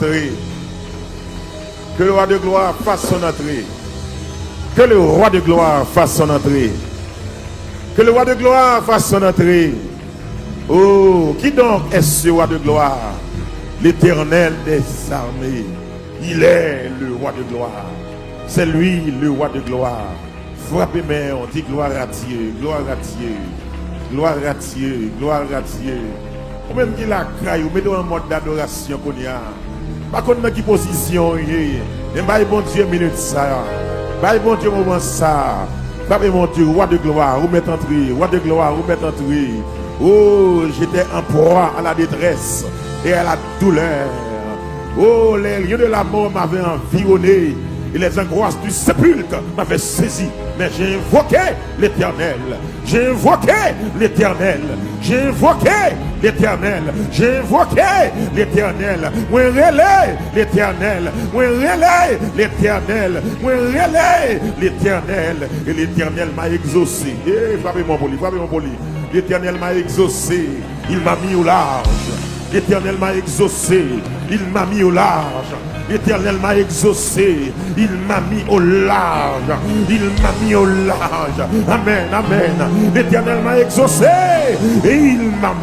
entrée. Que le roi de gloire fasse son entrée. Que le roi de gloire fasse son entrée. Que le roi de gloire fasse son entrée. Oh, qui donc est ce roi de gloire? L'Éternel des armées. Il est le roi de gloire. C'est lui le roi de gloire. Frappez-moi, on dit gloire à Dieu, gloire à Dieu, gloire à Dieu, gloire à Dieu. Ou même qui la craille, ou mettez en mode d'adoration qu'on y a. Par contre, dans quelle position il est? Et bah, bon Dieu, minute ça. Bah, bon Dieu, moment ça. Frappez mon Dieu, roi de gloire, vous mettez entrée, roi de gloire, vous mettez entrée. Oh, j'étais en proie à la détresse et à la douleur. Oh, les lieux de la mort m'avaient environné. Et les angoisses du sépulcre m'avaient saisi. Mais j'ai invoqué l'Éternel. J'ai invoqué l'Éternel. J'ai invoqué l'Éternel. J'ai invoqué l'Éternel. Moi relais l'Éternel. Moi relais l'Éternel. Moi relais l'Éternel. Et l'Éternel m'a exaucé. Eh, frappez mon poli, frappez mon poli. L'Éternel m'a exaucé. Il m'a mis au large. L'Éternel m'a exaucé. Il m'a mis au large. L'Éternel m'a exaucé. Il m'a mis au large. Il m'a mis au large. Amen, amen. L'Éternel m'a exaucé. Et il m'a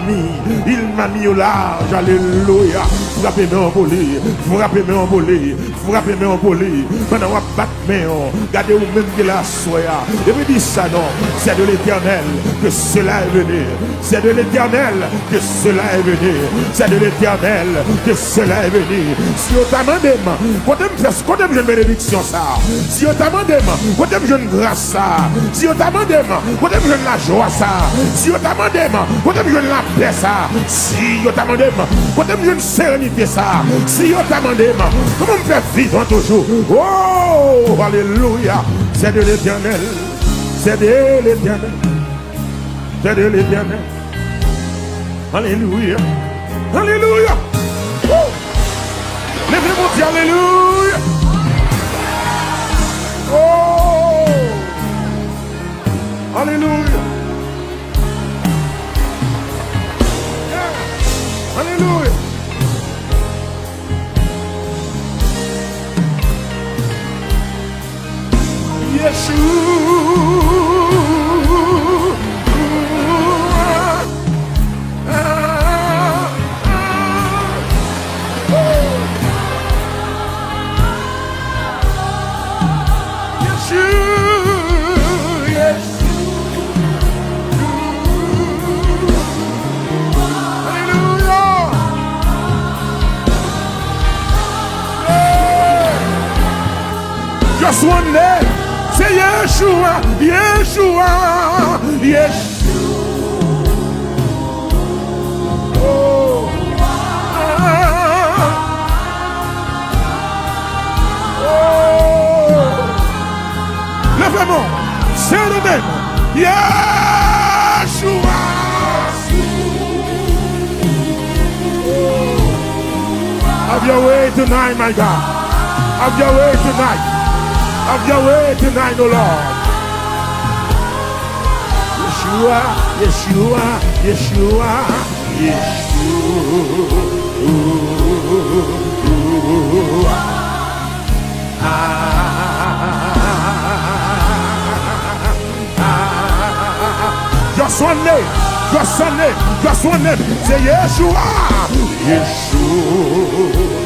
mis au large. Alléluia. Frappez-moi en bolé. Frappez-moi en bolé. Frappez-moi en bolé. Pendant qu'on bat mes mains, gardez vous même que la soya. Et vous dites ça non. C'est de l'Éternel que cela est venu. C'est de l'Éternel que cela est venu. C'est de l'Éternel que cela est venu. Si on t'a demandé, quand on une bénédiction ça. Si on t'a demandé, quand on une grâce ça. Si on t'a demandé, quand on une la joie ça. Si on t'a demandé, quand on une la paix ça. Si on t'a demandé, quand on une sérénité ça. Si on t'a demandé, comment on fait vivre toujours. Oh, alléluia. C'est de l'Éternel. C'est de l'Éternel. C'est de l'Éternel. Alléluia. Alléluia. Oh. Levez-moi, dis alléluia. Oh. Alléluia. Yeah. Alléluia. Yeshua. Just one name, say Yeshua, Yeshua, Yeshua. Oh. Oh. Lève-moi, say the name, Yeshua. Have your way tonight, my God. Have your way tonight. Have your way tonight, O Lord. Yeshua, Yeshua, Yeshua, Yeshua. Just one name, just one name, just one name. Say Yeshua, Yeshua.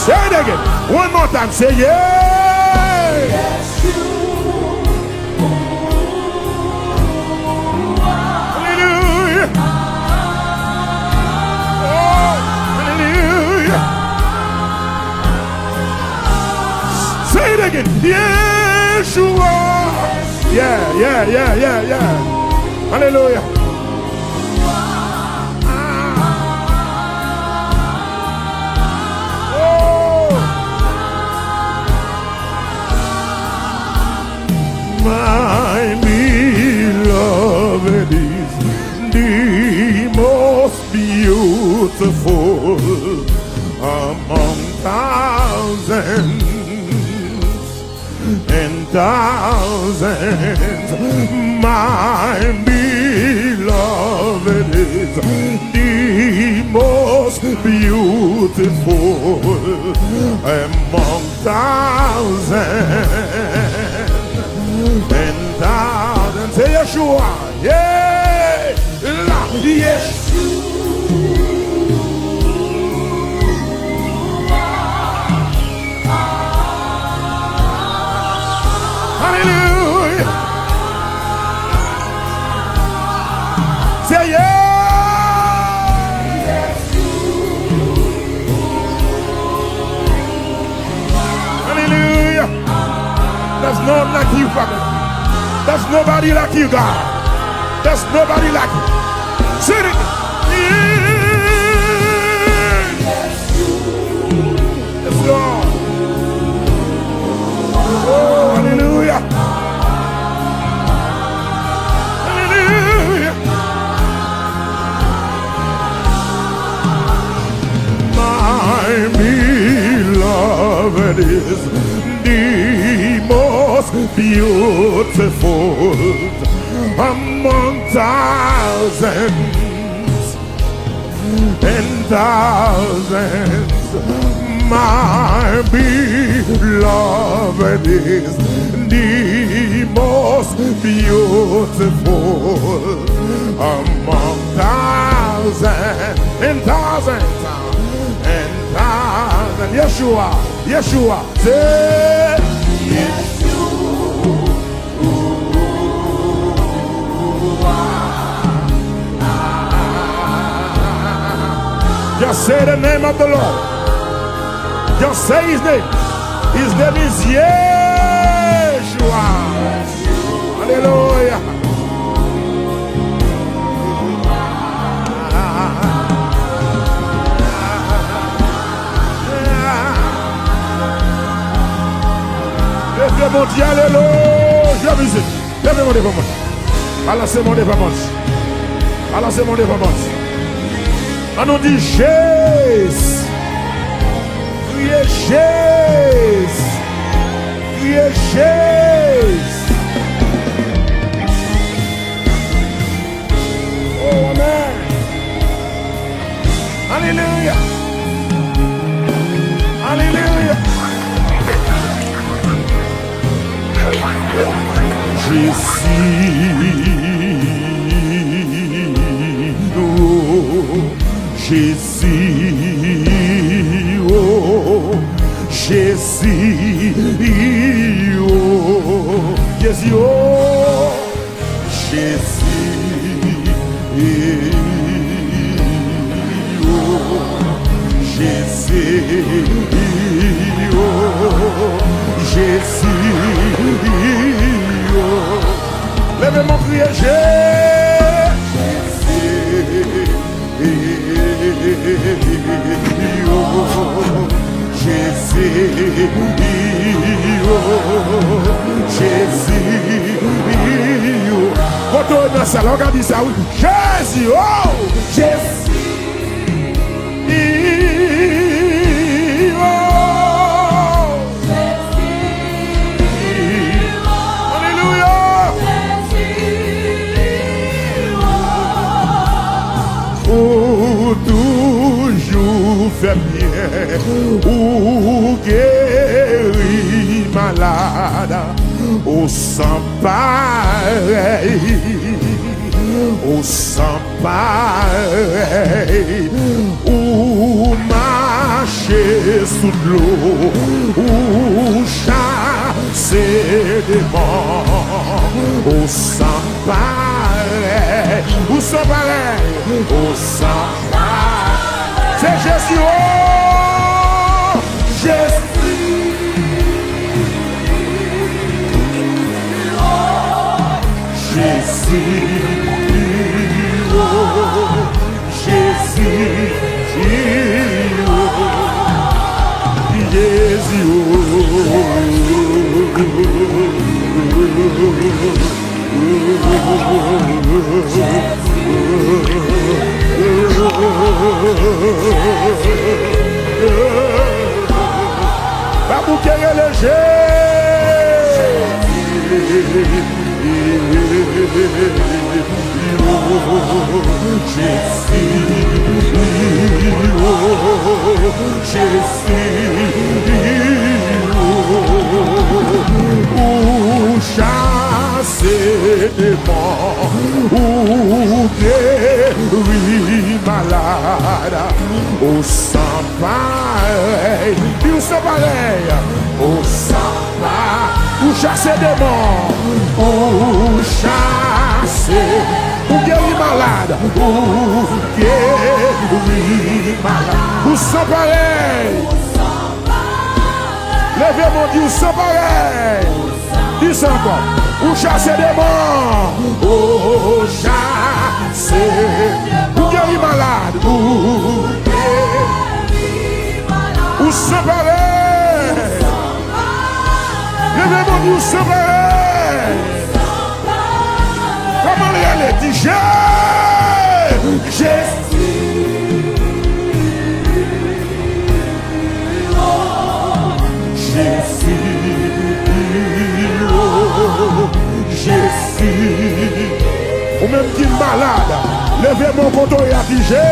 Say it again. One more time. Say yeah. Hallelujah. Oh, hallelujah. Say it again. Yeshua. Yeah. Hallelujah. My beloved is the most beautiful among thousands, and thousands, my beloved is the most beautiful among thousands and thousands. Say Yeshua, yeah, yes. Hallelujah. Say yeah. Hallelujah. There's none like you, Father. There's nobody like you, God. There's nobody like you. Say it. Yes, Lord. Oh, hallelujah. Hallelujah. My beloved is the most beautiful among thousands and thousands. My beloved is the most beautiful among thousands and thousands and thousands. Yeshua, Yeshua, say Yeshua. Just say the name of the Lord. Just say his name. His name is Yeshua. Hallelujah. Levez mon Dieu, alléluia. Musique. Levez mon développement. Alors c'est mon développement. Alors c'est mon développement. On nous dit Jésus. Yes, yes, yes. Oh, amen. Hallelujah. Hallelujah. Jésus, oh, Jésus, oh, Jésus, oh, Jésus, oh, Jésus, oh, Jésus, oh. Levez mon cri, Jésus, Jésus, retourne dans ça, regardez ça, oui. Jésus, oh, Jésus, oh, alléluia. Oh, toujours fait bien, ou guéri malade, au sans pareil, au sans pareil, ou marcher sous l'eau, ou chasser des morts, au sans pareil, ou sans pareil, au sans pareil. C'est Jésus, oh, Jésus. Jésus, oh, Jésus, oh, Jésus, pas pour qu'elle est légère. Ou chasser des morts, ou guérir malade, au sang pareil, ou sang pareil, au sang pareil, ou chasser des morts, ou chasser, ou guérir malade, ou guérir malade, ou sang pareil. Levez-moi, dit, ou sang pareil. Dis ça encore. Ou chasser des morts. Ou chasser. Ou guérir malade. Ou sang pareil. Levez-moi, dit, ou sang pareil. Comment il est dit? Jésus. Jésus, ou même qui est malade, levez mon poteau et affiché.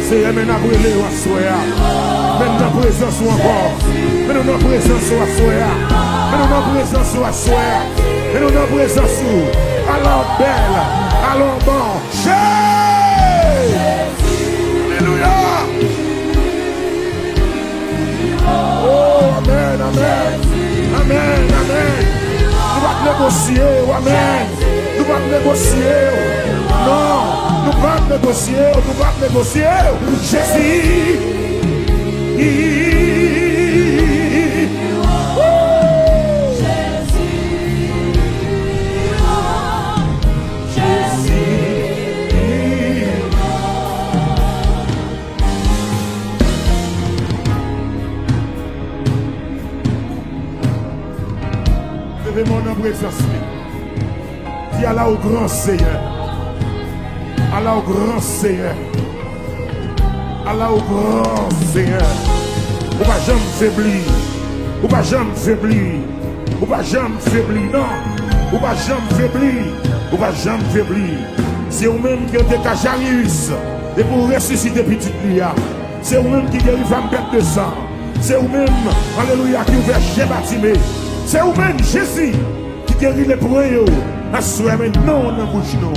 C'est maintenant brûlé à soya. Maintenant présence ou encore. Maintenant présence ou à soya. Maintenant présence ou à soya. Maintenant présence ou. Alors belle, alors bon. Jésus. Alléluia. Oh, amen, amen. Amen, amen. Nous ne pas négocier, amen. Nous ne pas négocier. Non, nous ne pas négocier, nous ne pas négocier. Jésus. Mon nom présence. Dis Allah au grand Seigneur. Allah au grand Seigneur. Allah au grand Seigneur. Ou pas jamais faiblir. Ou pas jamais faiblir. Ou pas jamais faiblir. Non. Ou pas jamais faiblir. Ou pas jamais faiblir. C'est vous-même qui êtes à Jarius. Et pour ressusciter petit Lia. C'est vous-même qui guérit femme bête de sang. C'est vous-même, alléluia, qui ouvert chez Batimé. C'est vous-même, Jésus, qui guérit les premiers. Assoyez, mais non, on n'a bouche non.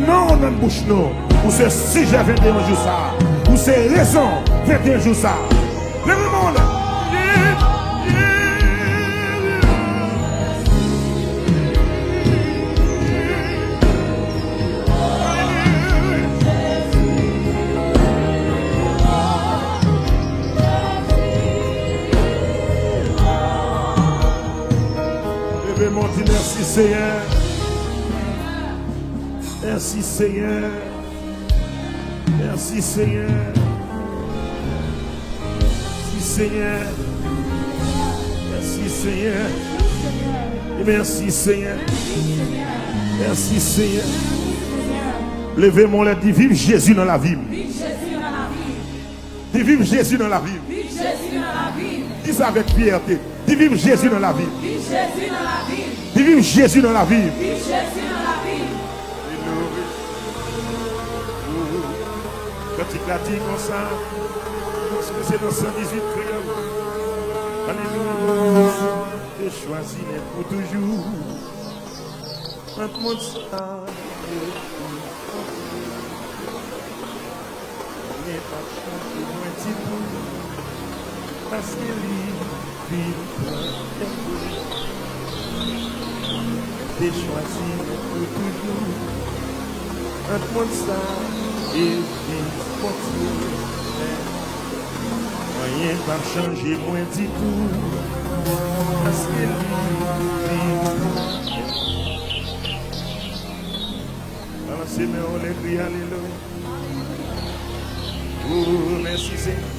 Non, on n'a bouche non. Ou c'est si j'ai 21 jours ça. Ou c'est raison, 21 jours ça. Le monde. Merci Seigneur. Merci Seigneur. Merci Seigneur. Merci Seigneur. Merci Seigneur. Et merci Seigneur. Merci Seigneur. Levez mon lait, dit vive Jésus dans la vie. Dis vive Jésus dans la vie. Dis ça avec fierté. Dis vive Jésus dans la vie. Dis vive Jésus dans la vie. Quand il l'a dit comme ça, parce que c'est dans 118 créoles. Alléluia. Je choisis les pour toujours. Quand mon sang n'est pas chanté, moins petit peu. Parce qu'il vit j'ai choisi pour toujours. Entre moi ça et vie continue. Rien ne va changer, moins du tout. Parce que lui, balancez mes on les crie, alléluia. Oh, merci Seigneur.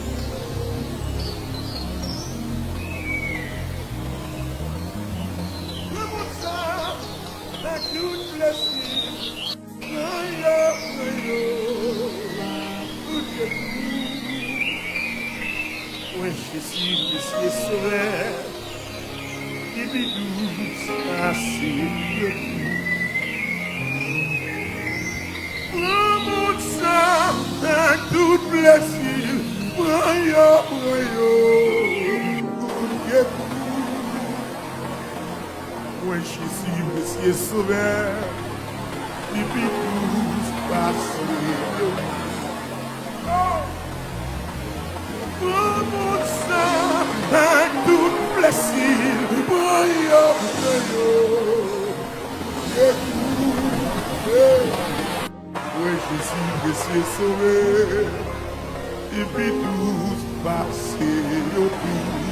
plus douce, assez. Prends mon sang avec tout plaisir, prends-yo. Moi Jésus, Monsieur Sauveur, les plus douce, assez. Prends mon sang avec tout plaisir, prends-yo. Oui, Jésus, Monsieur Sauveur, et puis tous passer au pays.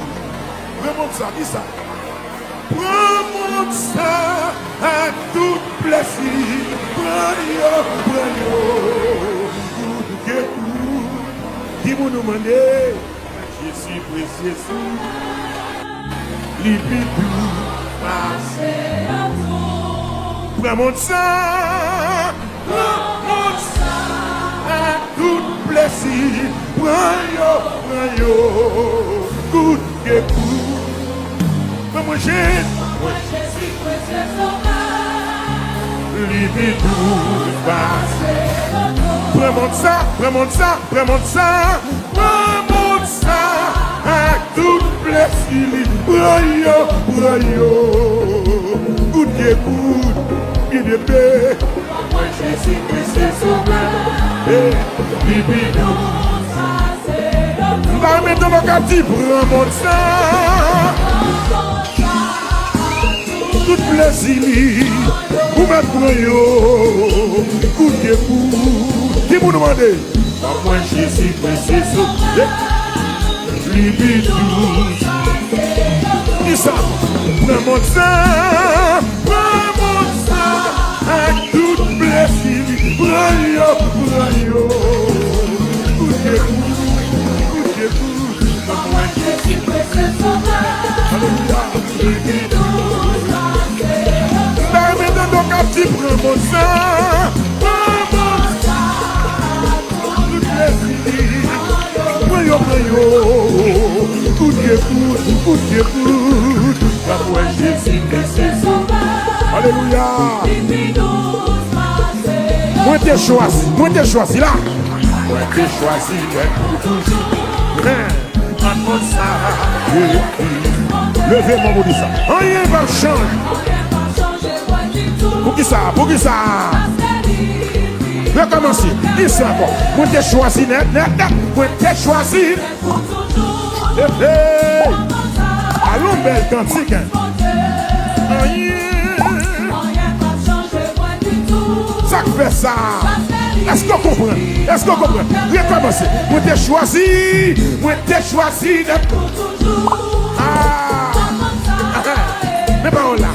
Vraiment ça, dis ça. Prends mon sang à tout plaisir, prends-yo. Qui vous demandez, Jésus, précieux, les puis tous passer au pays. Prends mon sang. À tout plaisir, prends-yo, good que good. Moi Jésus, précieux sauveur, lui tout passé. Prends mon sang, à tout plaisir, prends-yo, good que good, il est paix. Moi Jésus, précieux sauveur, lui nous va mettre dans le quartier, prends mon sang, tout plaisir, vous mettez pour yo, coup de coup, qui vous demandez? Moi Jésus, précieux sauveur, lui nous dis ça, prends mon sang, à tout plaisir, prends-yo, good que good, moi Jésus, précieux sauveur, alléluia, permets de nos captifs, prends mon sang, tout plaisir, prends-yo, good que good, moi Jésus, précieux sauveur, alléluia. Moi t'ai choisi là. Moi t'ai choisi pour toujours. Levez mon mot de ça. Rien va changer. Pour qui ça? Recommencer. Dis ça encore. Moi t'ai choisi net. Moi t'ai choisi. Allons belle cantique. Ça fait ça. Est-ce qu'on comprend? Recommencer. Moi t'ai choisi d'être pour toujours. Mais pas là.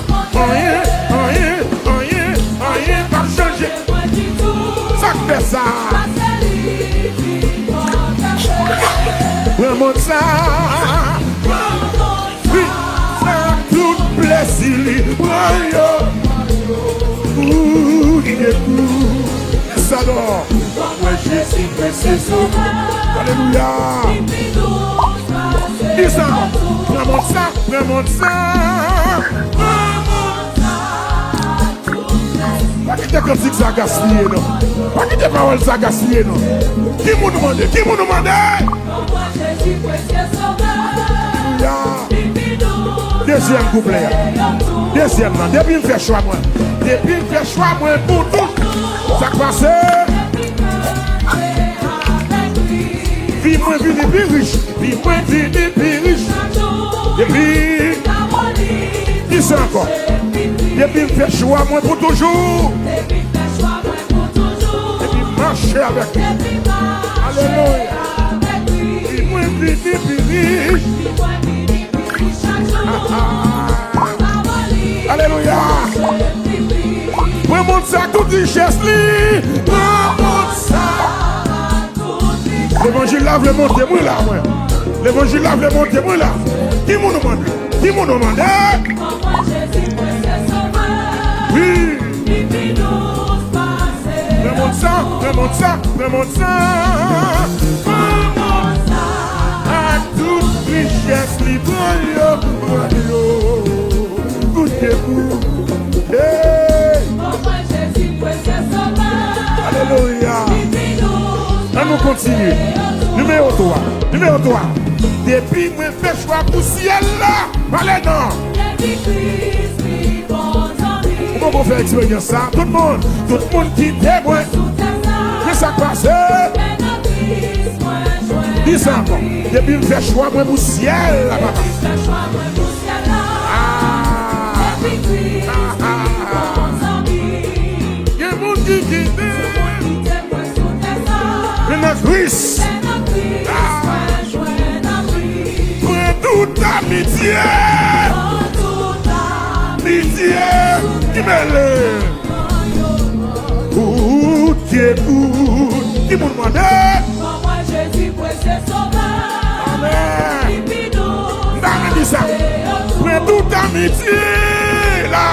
Rien va changer. Ça fait ça. Vraiment ça. Oui, ça tout plaisir. Ça dort. Moi Jésus, précieux sauveur. Alléluia. Dis ça. Prends mon sang. Pas que t'es cantique ça gaspillé, non. Pas que t'es paroles ça gaspillé, non. Qui m'ont demandé? Moi Jésus, précieux sauveur. Alléluia. Deuxième couplet. Deuxième, non. Depuis me fait choix, moi. Pour tout. Ça passe. Vie moins vini plus riche. Et puis, dis ça encore. Depuis me fait choix, moi pour toujours. Et puis marcher avec lui. Alléluia. Vie moins vini plus riche. Alléluia. Prends mon sac, toute richesse, prends mon sac. L'évangile lave le monde, moi là, moi. L'évangile lave le monde, moi là. Qui m'ont demandé? Oui. Prends mon sac. À toute richesse, prends-yo. Hey. Alléluia. On nous continue. Numéro 3. Depuis moi fais choix pour ciel là. Allez non. Comment on fait expérience ça? Tout le monde qui témoigne. Qu'est-ce qui s'est passé? Dis ça encore. Depuis moi fais choix pour ciel là. Il y a un monde qui quitte. Christ. Prends toute amitié. Amitié qui mêle. Où qui écoute. Qui me demande. Moi Jésus pour ses sauveurs. Amen. Dit ça. Prends toute amitié là.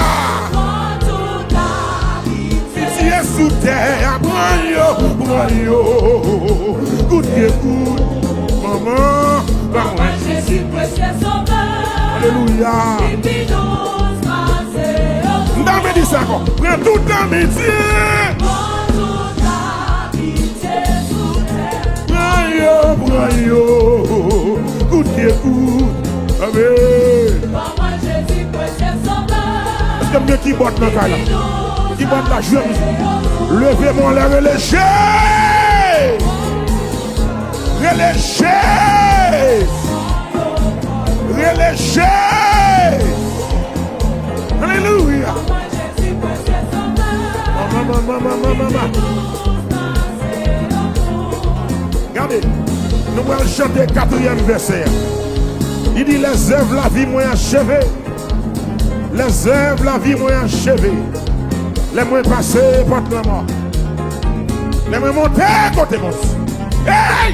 Sous terre, prends yo, good maman, moi Jésus précieux sauveur, alléluia. N'avez dit ça encore, prends toute amitié, prends yo, good, amen. Moi Jésus précieux sauveur, est-ce que mieux qui botte dans la caille là? Qui botte la jeune? Levez-moi la relâchez. Alléluia. Maman. Regardez, nous allons chanter le 4e verset. Il dit les œuvres la vie moins achevée. Les œuvres la vie moins achevée. Les moins passés portent la mort. Les moins montés côté mon. Hey!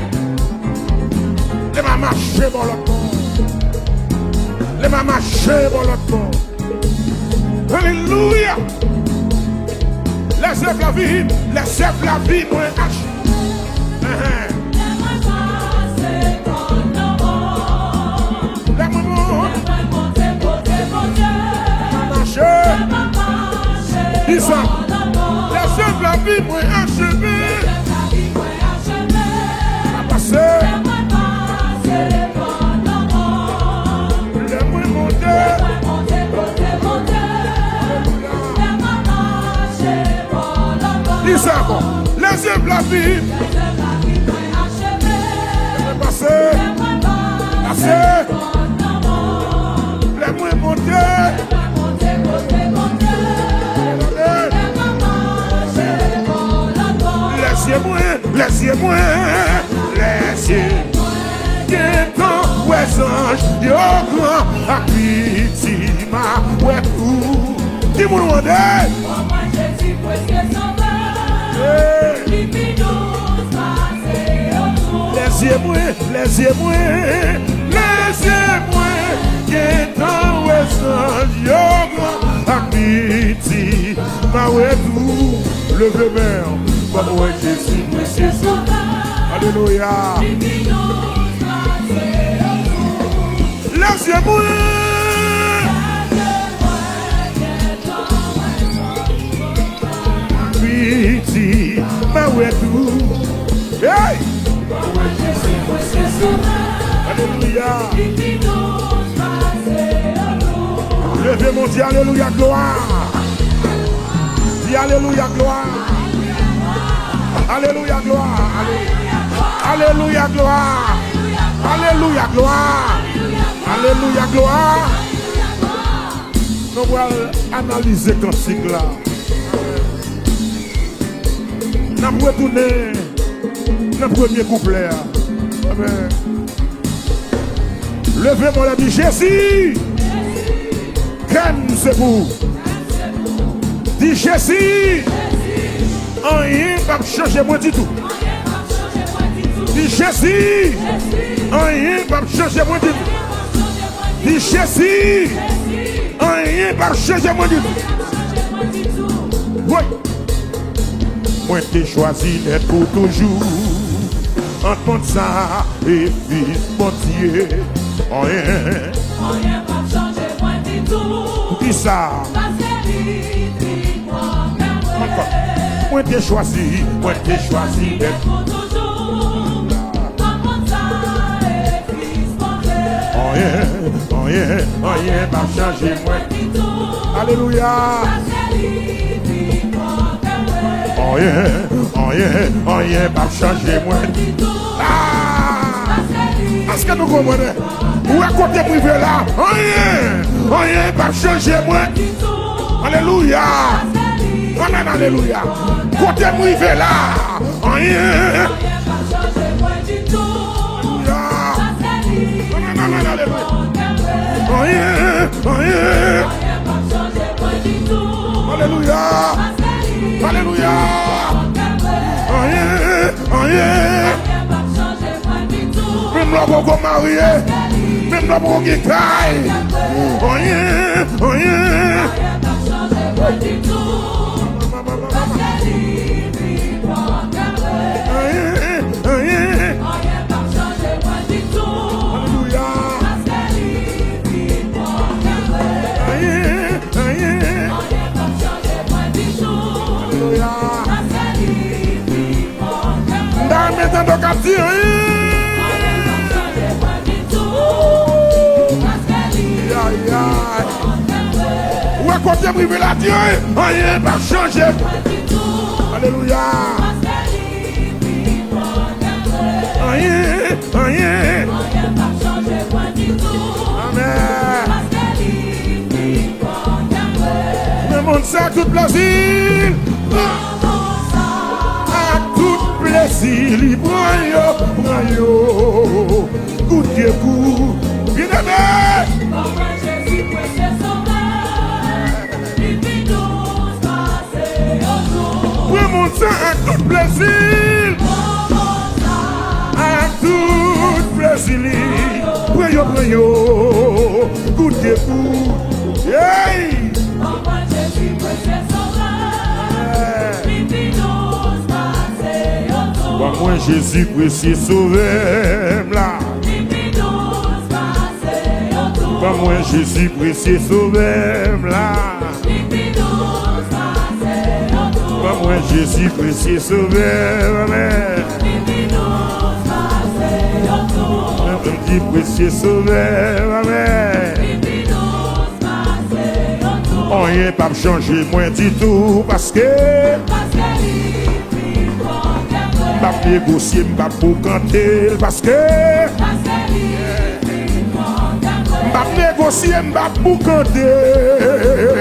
Les moins marchés pour l'autre monde. Les moins marchés pour l'autre monde. Alléluia! Les œuvres la vie moins achevée. Dis ça. Les œuvres la vie moins achevée. A passé. Les moins montés. Dis ça encore. Les œuvres la vie. Passé. Les moins montés. Les yeux moins, qui est en ouessage, yo grand, à piti, ma oué tout. Qui vous demande? Moi Jésus précieux sauveur, qui vit nous passer autour. Les yeux moins, qui est en ouessage, yo grand, à piti, ma oué tout. Levez mère. Moi Jésus, précieux sauveur. Alléluia. Les yeux mouillés. Piti, ma oué tout. Hey! Moi Jésus, précieux sauveur. Alléluia. Levez mon Dieu, alléluia, gloire. Dis alléluia, gloire. Alléluia, gloire. Alléluia, gloire. Alléluia, gloire. Alléluia, gloire. Nous allons analyser le cantique là. Nous allons retourner dans le premier couplet. Amen. Levez-moi la vie, Jésus. Qu'aime c'est vous. Dis Jésus. Rien ne va changer moi du tout. Dis Jésus. Rien ne va changer moi du tout. Dis Jésus. Rien ne va changer moi du tout. Oui. Moi t'ai choisi d'être pour toujours. Entre mon ça et fils mon Dieu. Rien. Rien va changer moi du tout. Dis ça. Moi t'ai choisi d'être. Rien pas changer moi. Alléluia. Rien pas changer moi. Est-ce que nous comprenons? Où est côté privé là? Rien pas changer moi. Alléluia. Amen, alléluia. Côté privé là. Rien. Amen, alléluia. Alléluia. Alléluia. Même là pour qu'on marie, même là pour qu'on caille. Où est côté privé là, Dieu? Rien va changer. Alléluia. Rien. Amen. Le monde ça tout plaisir. Plaisir, libre-yo, goûtez vous, bien aimé. Comment Jésus précieux sauveur, il nous passer autour. Pour mon sang à tout plaisir, à tout plaisir, prenez-yo, goûtez vous, yeah. Comment Jésus précieux sauveur, il nous passer autour. Moi Jésus précieux sauveur là. Moi Jésus précieux sauveur là. Moi Jésus précieux sauveur amen. Dit précieux sauveur amen. Rien pas me changer moi du tout parce que pas négocier, pas pour canter parce que pas négocier, pas pour canter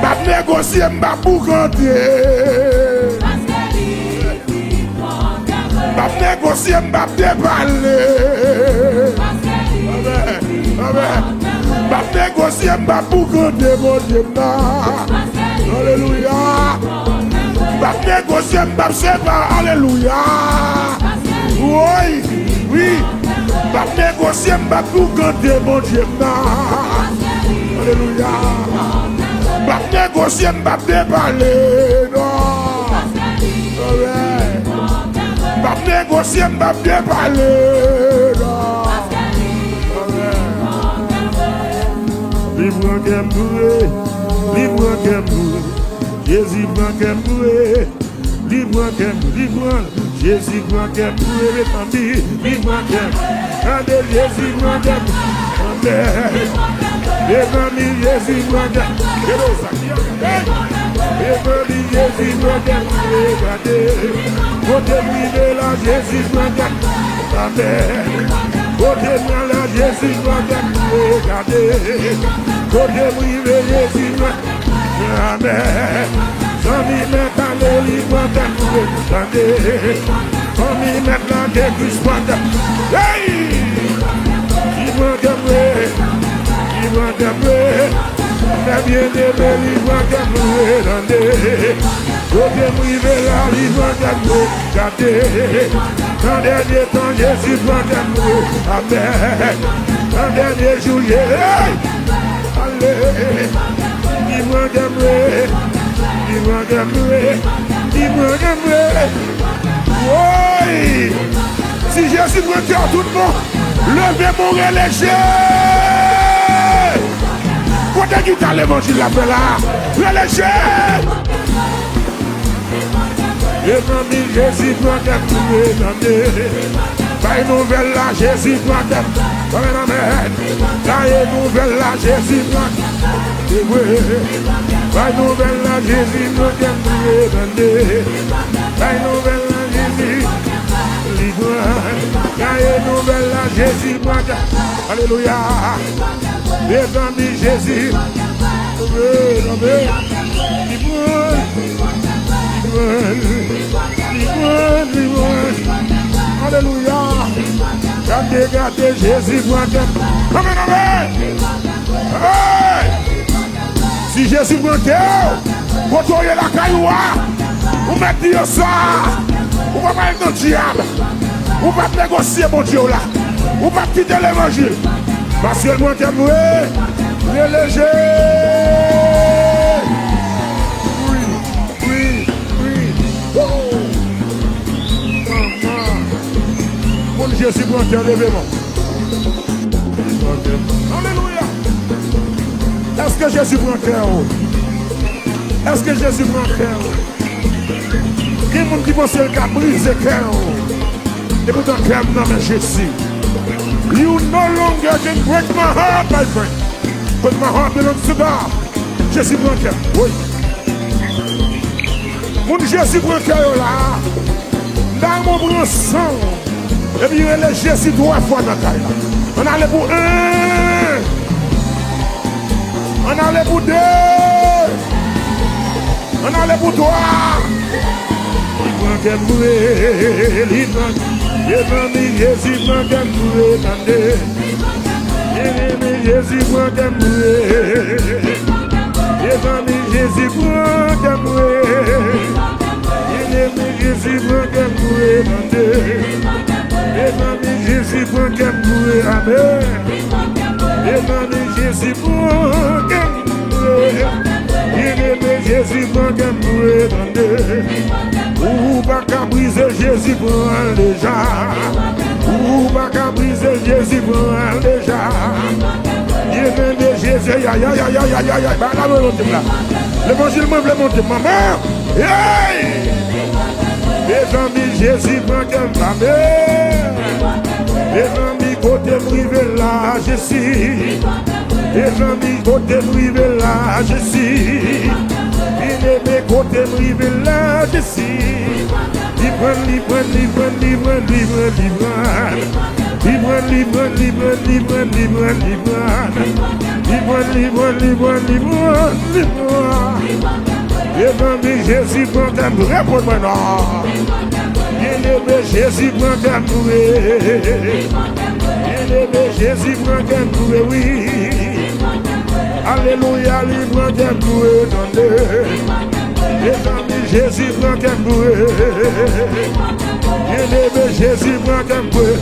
pas négocier, pas pour canter pas négocier, pas déballer pas négocier, pas pour canter mon Dieu alléluia. Pas négocier, pas séparer, alléluia. Oui. Pas négocier, pas tout canter, mon Dieu. Alléluia. Pas négocier, pas déballer, non. Pas négocier, pas déballer, non. Libre qu'elle brûle, libre qu'elle brûle. Jésus prend qu'elle brûle, libre qu'elle brûle. Jésus prend qu'elle brûle, répandit, libre qu'elle brûle. Jésus prend qu'elle brûle. Répandit, Jésus prend qu'elle brûle. Répandit, Jésus prend qu'elle brûle. Côté privé là, Jésus prend qu'elle brûle. Amen. Côté moi là, Jésus prend qu'elle brûle. Côté privé, Jésus prend qu'elle brûle. Amen. Sans m'y mettre à l'élite, sans m'y mettre à l'église, hey! Qui va gagner, mais bien aimé, il va gagner, côté privé là, il va gagner, dans dernier temps, Jésus va gagner, amen, dans dernier jour, allez. Oui. Si Jésus veut faire tout le monde, levez mon léger. Côté qui t'a l'évangile la fait là. Le léger. Et mamie, Jésus prend qu'elle trouve dans Baille nouvelle là, Jésus prend qu'elle. Amen, amen. Baille nouvelle là, Jésus prend qu'elle. Baille nouvelle là, Jésus prend qu'elle trouve dans Baille nouvelle là, Jésus. Baille nouvelle là, Jésus prend qu'elle. Alléluia. Les amis, Jésus. Alléluia. Regardez Jésus. Amen, amen. Hey. Si Jésus prend quand on est la cailloua, vous mettez ça, vous ne pouvez pas être dans le diable, vous ne pouvez pas négocier mon Dieu là, vous ne pouvez pas quitter l'évangile. Parce que le monde est moué, il est léger. Oui. Oh. Mon Jésus prend terre, levez-moi. Alléluia. Est-ce que Jésus prend terre? Est-ce que Jésus prend terre? Il y a des gens qui pensent qu'il a brisé le cœur. Et pourtant, le cœur n'a pas Jésus. You no longer can break my heart, my friend. But my heart belongs to God. Jésus prend terre. Oui. Mon Jésus prend terre là. Là, mon prend sang. Et puis, il est Jésus 3 fois dans la taille. On allait pour 1. On allait pour 2. On allait pour 3. Il prend qu'elle mourir. Il prend Jésus prend qu'elle mourir. Jésus prend qu'elle mourir. Jésus prend qu'elle mourir. Jésus prend qu'elle mourir. Jésus prend qu'elle mourir. Amen. Jésus prend qu'elle mourir. Jésus prend qu'elle mourir. Ou pas qu'à briser Jésus prend déjà. Ou pas qu'à briser Jésus prend déjà. Jésus, aïe. L'évangile me veut monter, maman. Les amis, Jésus prend qu'elle mourir. Les amis, côté privé là, je suis. Les amis, côté privé là, je suis. Bien-aimé, côté privé là, je suis. Libre. Les amis, Jésus prend qu'elle mourir. Réponds-moi non. Bien-aimé, Jésus prend qu'elle mourir. Bien-aimé, Jésus prend qu'elle mourir, oui. Alléluia, il prend qu'elle mourir. Les amis, Jésus prend qu'elle mourir. Bien-aimé, Jésus prend qu'elle mourir.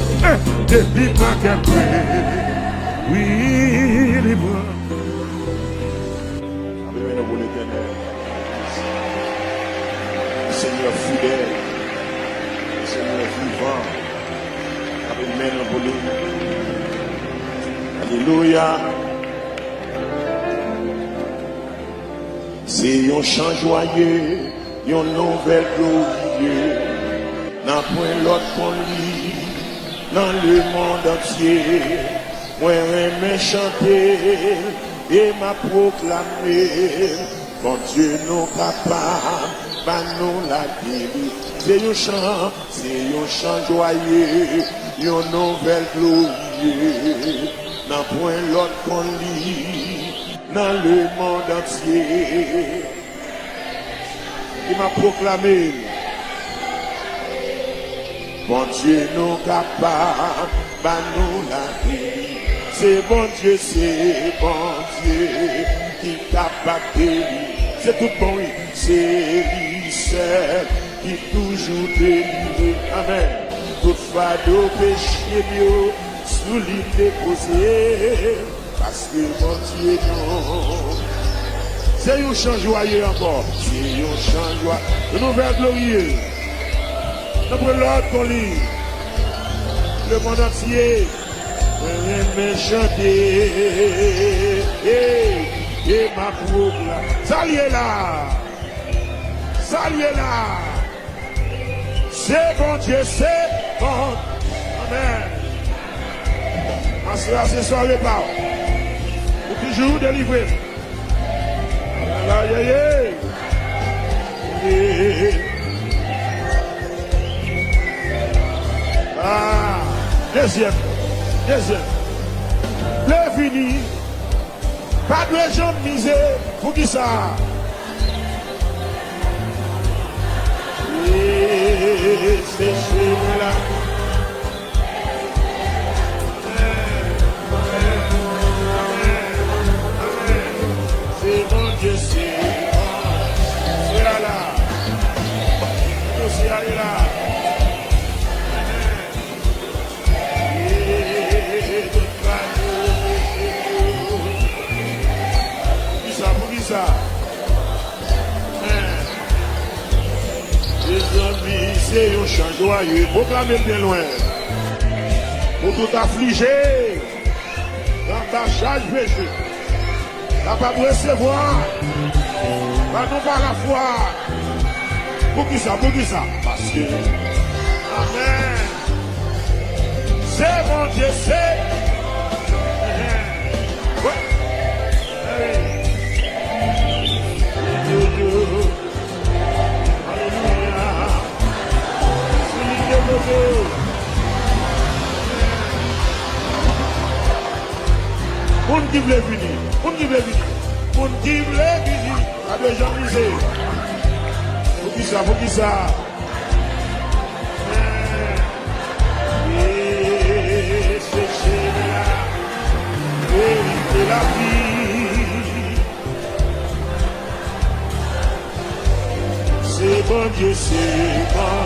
Il prend qu'elle mourir. Oui, il prend. Seigneur fidèle, Seigneur vivant, Amen. Alléluia. C'est un chant joyeux, une nouvelle glorieuse, n'a point l'autre qu'on lit dans le monde entier. Moi, j'aime chanter et m'a proclamé, bon Dieu, nous capables. Nous la guéri. C'est un chant joyeux, une nouvelle glorieuse, n'a point l'autre qu'on lit dans le monde entier. Il m'a proclamé, bon Dieu nous capable, nous la guéri. C'est bon Dieu qui capable de guérir. C'est tout bon, oui. C'est lui seul qui toujours délivre. Amen. Toutefois, nos péchés, sous lui déposé. Parce que mon Dieu, non. C'est un chant joyeux encore. C'est un chant joyeux. Une nouvelle glorieuse. Notre l'ordre qu'on lit. Le monde entier. Mais chanter. Et ma proclame. Ça y est là. Ça y est là. C'est bon Dieu, c'est bon. Amen. C'est soirée pas. Pour toujours délivrer. Ah, deuxième. Le fini. Pas de gens misés. Pour qui ça? C'est chez là. C'est bon Dieu, c'est là. C'est là. Pour qui ça? Les amis, c'est un chant joyeux. Proclamez bien loin. Pour tout affligé. Dans ta charge péché. La pas de recevoir. Pas non pas la foi. Pour qui ça? Parce que. Amen. C'est mon Dieu, c'est. Ouais. Alléluia. On qui veut venir. On qui veut venir. A des gens misés. Pour qui ça? Et c'est chez la vérité, la vie. C'est bon Dieu, c'est bon.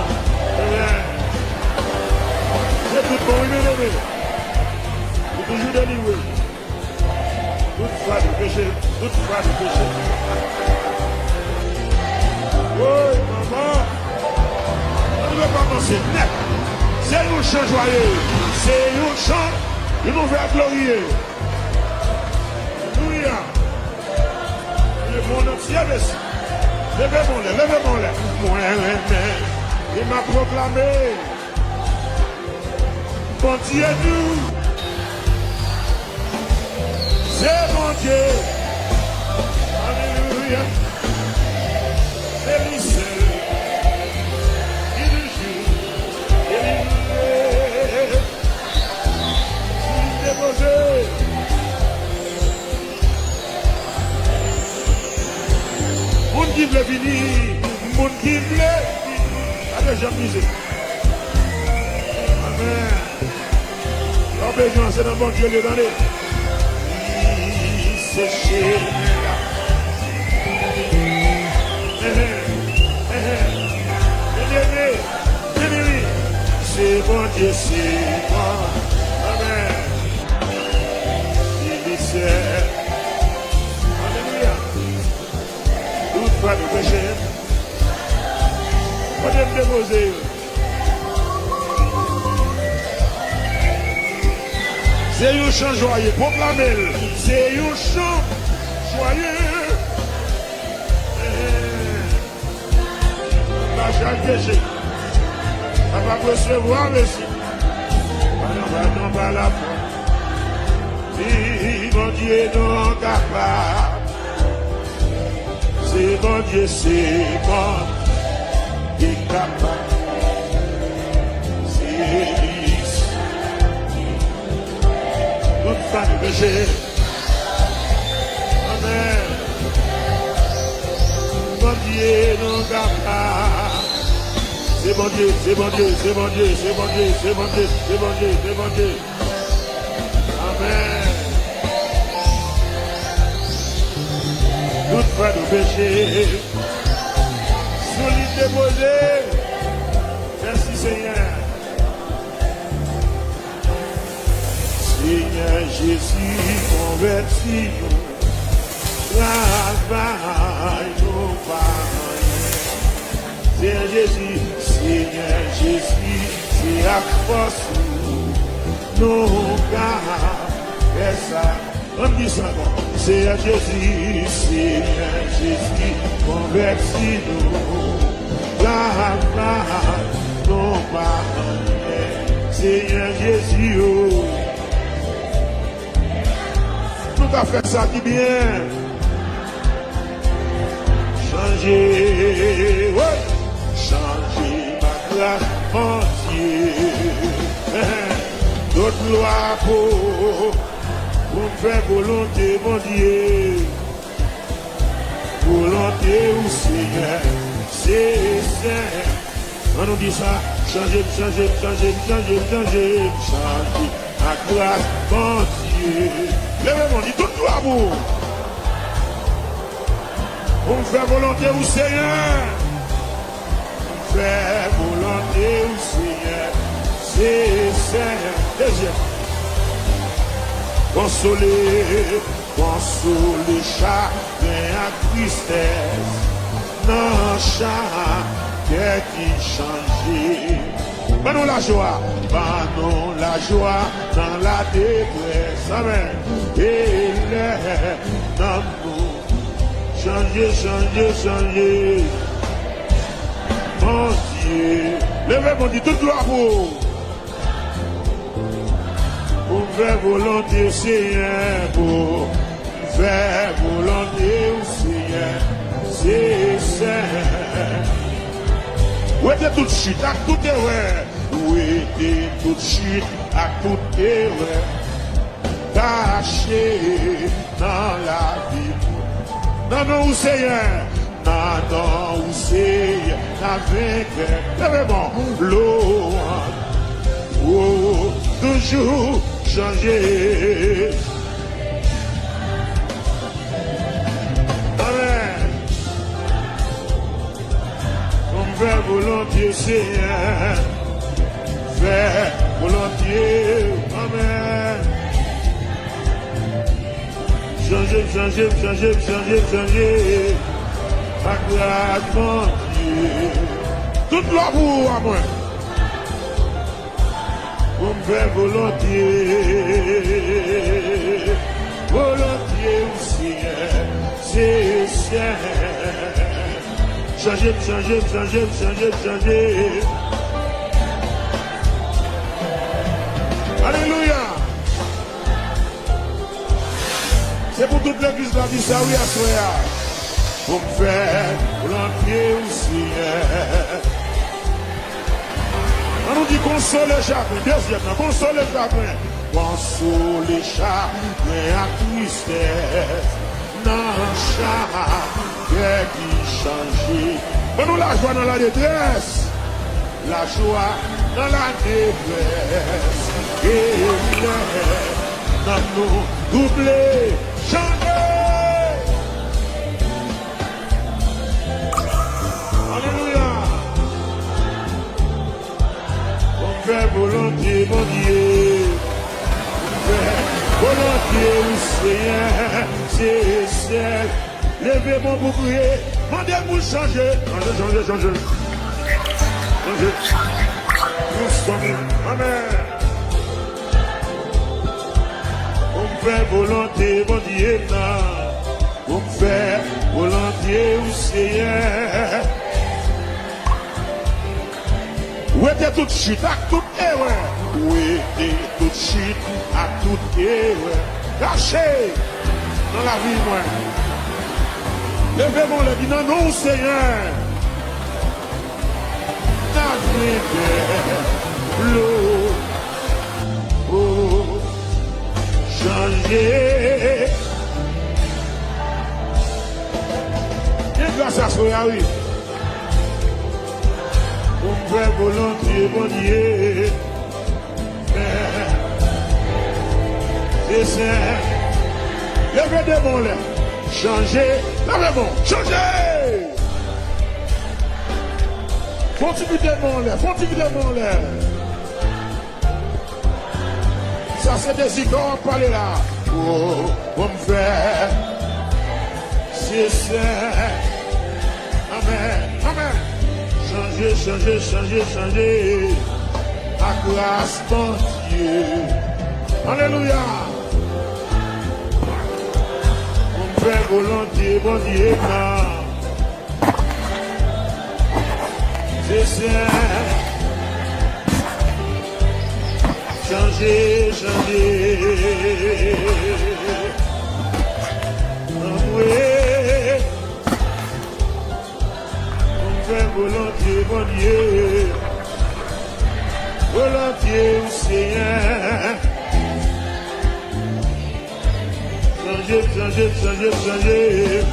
C'est tout bon, il est nommé. Il est toujours délivré. Toute fois de péché. Oh, maman. On ne veut pas penser net. C'est un chant joyeux. C'est un chant de nous faire glorieux. Alléluia. Le monde entier, merci. Levez mon lait. Moi, il m'a proclamé. Bon Dieu, nous. C'est mon Dieu. Alléluia. C'est lui seul. Il nous joue. Il est déposé. Moun qui veut venir. Moun qui veut venir. Allez, j'aime musique. Amen. L'homme besoin, c'est dans bon Dieu le donner. C'est chez là. C'est bon Dieu, c'est bon. Amen. Il est seul. Alléluia. Toute fois de péché. On aime déposer. C'est un chant joyeux. Proclamez-le. C'est un chant joyeux. La chaque péché. Ça va recevoir, monsieur. Non, pas la foi. Si mon Dieu non capable. C'est mon Dieu, c'est bon. Il est capable. C'est lisse. Toute fin de péché. Amen. Mon Dieu non capable. C'est bon Dieu, c'est bon Dieu, c'est bon Dieu, c'est bon Dieu, c'est bon Dieu, c'est bon Dieu, c'est bon Dieu. Amen. Toute fois de péché, solide déposé. Merci Seigneur. Seigneur Jésus, convertis-nous. Travaille-nous par Seigneur Jésus, c'est à force nos gars. Et ça, on dit ça encore. Seigneur Jésus, Seigneur Jésus, convertis-nous. La grâce, non pas Seigneur Jésus, oh. Tout à fait ça qui bien. Changer, ouais. Changer ma grâce entière. D'autres lois pour faire volonté, mon Dieu. Volonté ou Seigneur, c'est saint. On nous dit ça, changer, ma grâce entière. Lèvez-moi, dit tout le amour. Pour faire volonté au Seigneur. Faire volonté au Seigneur. C'est Seigneur. Deuxième. Consoler chacun à tristesse. Non, chaque cœur qui change. Banons la joie dans la détresse. Amen. Et l'air dans nous. Changer. Mon Dieu. Levez mon Dieu, toute gloire pour faire volonté au Seigneur. Pour faire volonté au Seigneur. C'est saint. Où était toute chute, à tout erreur. Où était toute chute, à tout erreur. Caché dans la vie. Non, où Seigneur. Non, où Seigneur. La vainqueur. Lèvez-moi. L'eau. Oh, toujours changer. Amen. Faire volontiers, Seigneur. Faire volontiers. Amen. Changer. Ma grâce, mon Dieu. Toute l'amour à moi. Pour me faire volontiers aussi, c'est changer. Alléluia. C'est pour toute l'église là, dit ça, oui, à soi. Pour me faire volontiers aussi. On nous dit consoler chacun. Deuxième, consoler chacun. Consoler chacun à tristesse. Non, chacun qui change. On nous la joie dans la détresse. La joie dans la détresse. Et dans nous doubler, chanter. Alléluia. Faire volontiers, mon Dieu. Faire volontiers, au Seigneur. C'est celle. Levez mon bouclier. Mandez pour changer. Changer. Nous sommes. Amen. On fait volonté, mon Dieu. On fait volontiers, au Seigneur. Où était toute chute à toute erreur? Où était toute chute à toute erreur? Caché dans la vie, moi. Levez-moi le dit, non, Seigneur. L'eau, oh, changer. Et grâce à soi, oui. On fait volontiers, mon Dieu. C'est ça. Levez des bons là. Changez. Levez bon. Changez. Continue des bons là. Ça c'est des icônes, parler là. Oh, on me fait. C'est ça. Amen. Changer. À grâce, mon Dieu. Alléluia. fait volonté, bon Dieu, non. C'est ça. Changer, changer. Oui. On fait volonté, bon Dieu. Volontiers au Seigneur. Changer, changer, changer, changer.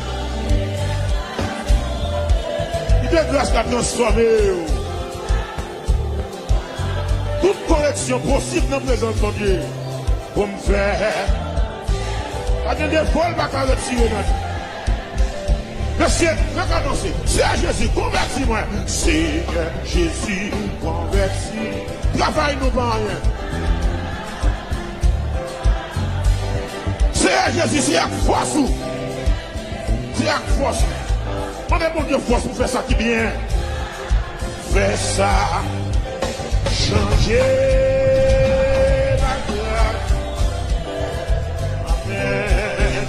Il est grâce à transformer. Toute correction possible dans la présence de Dieu. Pour me faire. Pas de défaut, pas qu'à retirer notre. Monsieur, je vais annoncer. Seigneur Jésus, convertis-moi. Seigneur Jésus, convertis. Travaille nous pas rien. Seigneur Jésus, c'est avec force. C'est avec force. Demandez mon Dieu force pour faire ça qui est bien. Fais ça. Changer la grâce. Amen.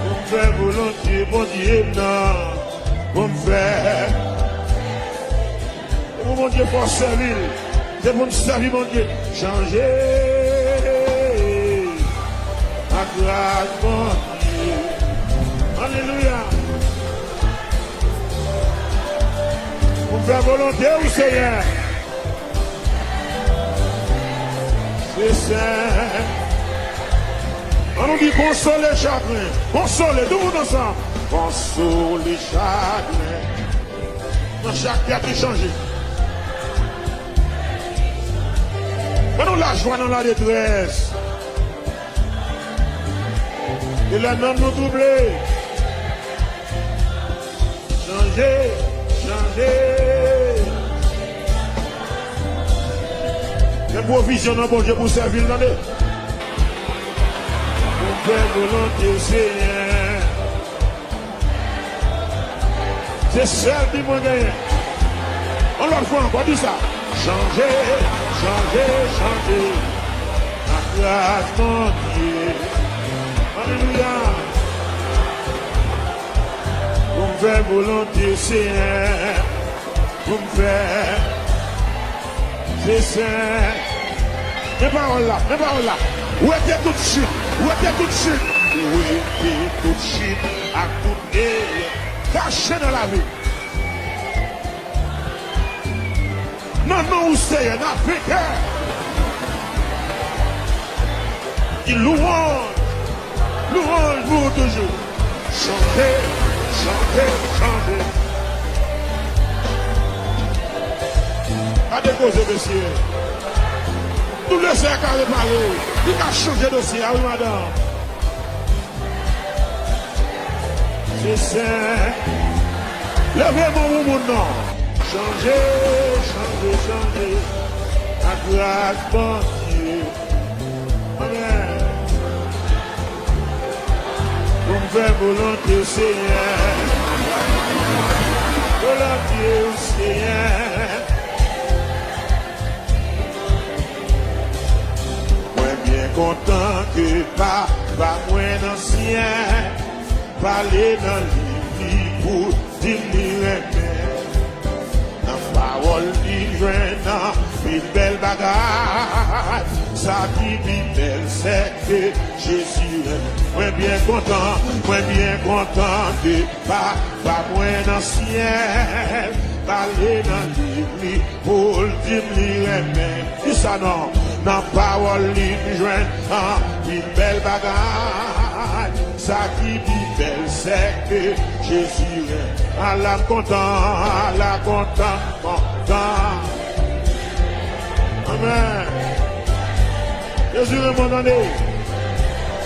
Pour me faire volontiers, mon Dieu, non. Pour me faire. Pour mon Dieu, pour servir. C'est pour me servir, mon Dieu. Changer la grâce, mon Dieu. Alléluia. Pour faire volonté au Seigneur. C'est ça. On nous dit console les chagrins. Console, tout le monde ensemble. Console les chagrins. Dans chaque cœur qui change. Quand on la joie dans la détresse. Et la nomme nous doubler. Changer. Changer. Les provisions dans bon Dieu pour servir dans les. Pour faire volonté, Seigneur. C'est celle qui m'a gagné. On leur fait encore dit ça. Changer, changer, changer. La grâce, mon Dieu. Alléluia. Pour me faire volonté, Seigneur. Pour me faire. C'est ça. Mes paroles là, mes paroles là. Où était toute chute? Où était toute chute? Où était toute chute? À toute guerre. Caché dans la vie. Non, non, où c'est? Il y en a fait. Il louange. Louange pour toujours. Chantez. Chantez, chantez. À déposer, monsieur. Tout le cercle a réparé. Il a changé de dossier, ah oui, madame. C'est ça. Levez-moi mon nom. Changez, changez, changez. À grâce, bon Dieu. Amen. Pour me faire volonté au Seigneur. Volonté au Seigneur. Moi bien content que pas moins ancien. Parler dans le lit pour dire dans parole livrant une belle bagarre. Ça qui vit belle, c'est que Jésus est. Moi bien content que pas moins ancien. Parler dans l'église pour dire lui-même. Qui ça non? Dans parole livrant une belle bagarre. Ça qui vit belle, c'est que Jésus est. À la content. Amen. Jésus est mon année.